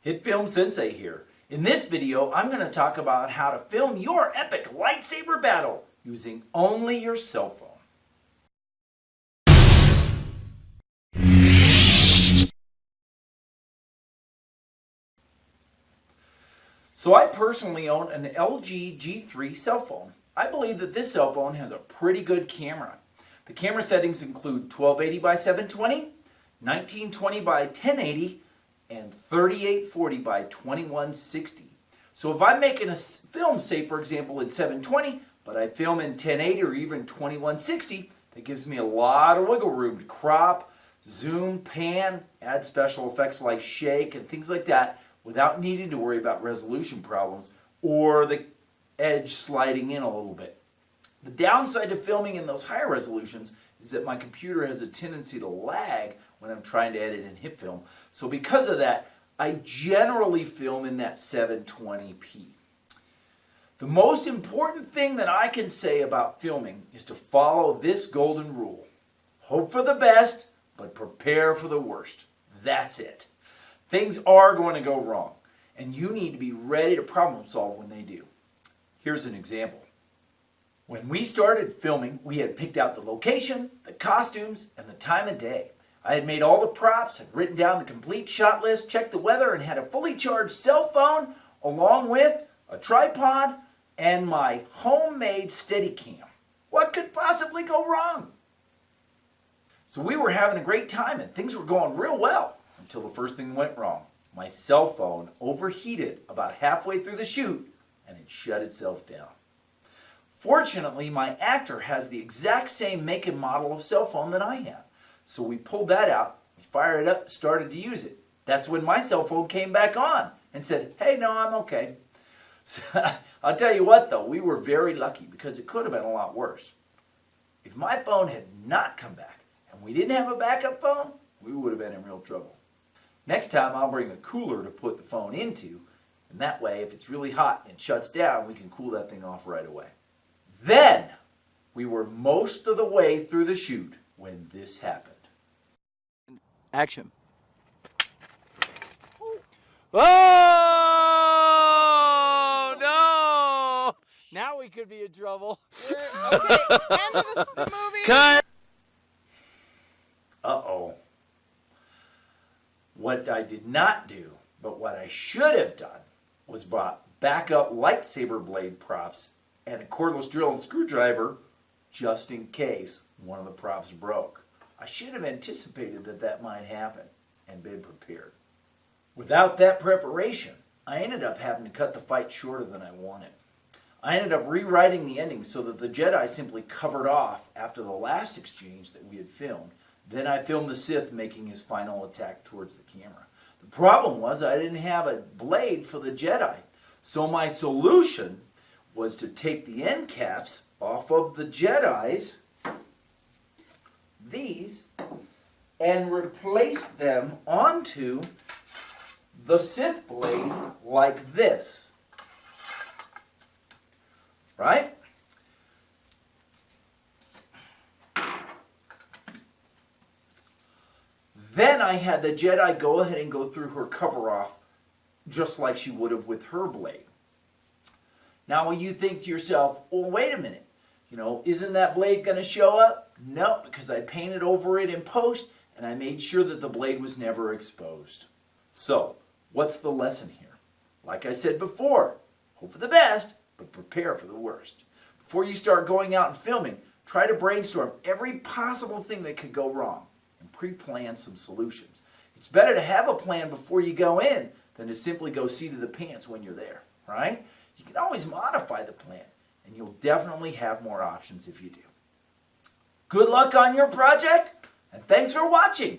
Hit Film Sensei here. In this video, I'm going to talk about how to film your epic lightsaber battle using only your cell phone. So I personally own an LG G3 cell phone. I believe that this cell phone has a pretty good camera. The camera settings include 1280 by 720, 1920 by 1080, and 3840 by 2160. So if I'm making a film, say for example in 720, but I film in 1080 or even 2160, that gives me a lot of wiggle room to crop, zoom, pan, add special effects like shake and things like that without needing to worry about resolution problems or the edge sliding in a little bit. The downside to filming in those higher resolutions is that my computer has a tendency to lag when I'm trying to edit and hit film. So because of that, I generally film in that 720p. The most important thing that I can say about filming is to follow this golden rule. Hope for the best, but prepare for the worst. That's it. Things are going to go wrong, and you need to be ready to problem solve when they do. Here's an example. When we started filming, we had picked out the location, the costumes, and the time of day. I had made all the props, had written down the complete shot list, checked the weather, and had a fully charged cell phone along with a tripod and my homemade Steadicam. What could possibly go wrong? So we were having a great time and things were going real well until the first thing went wrong. My cell phone overheated about halfway through the shoot and it shut itself down. Fortunately, my actor has the exact same make and model of cell phone that I have. So we pulled that out, we fired it up, started to use it. That's when my cell phone came back on and said, hey, no, I'm okay. So, I'll tell you what though, we were very lucky because it could have been a lot worse. If my phone had not come back and we didn't have a backup phone, we would have been in real trouble. Next time I'll bring a cooler to put the phone into, and that way if it's really hot and it shuts down, we can cool that thing off right away. Then, we were most of the way through the shoot when this happened. Action. Oh, no! Now we could be in trouble. Okay, end of the movie. Cut! Uh-oh. What I did not do, but what I should have done, was brought backup lightsaber blade props and a cordless drill and screwdriver just in case one of the props broke. I should have anticipated that that might happen and been prepared. Without that preparation, I ended up having to cut the fight shorter than I wanted. I ended up rewriting the ending so that the Jedi simply covered off after the last exchange that we had filmed. Then I filmed the Sith making his final attack towards the camera. The problem was I didn't have a blade for the Jedi. So my solution was to take the end caps off of the Jedis, these, and replace them onto the Sith blade like this. Right? Then I had the Jedi go ahead and go through her cover off just like she would have with her blade. Now you think to yourself, well, wait a minute, isn't that blade going to show up? No, because I painted over it in post and I made sure that the blade was never exposed. So, what's the lesson here? Like I said before, hope for the best, but prepare for the worst. Before you start going out and filming, try to brainstorm every possible thing that could go wrong and pre-plan some solutions. It's better to have a plan before you go in than to simply go seat of the pants when you're there, right? You can always modify the plan, and you'll definitely have more options if you do. Good luck on your project, and thanks for watching.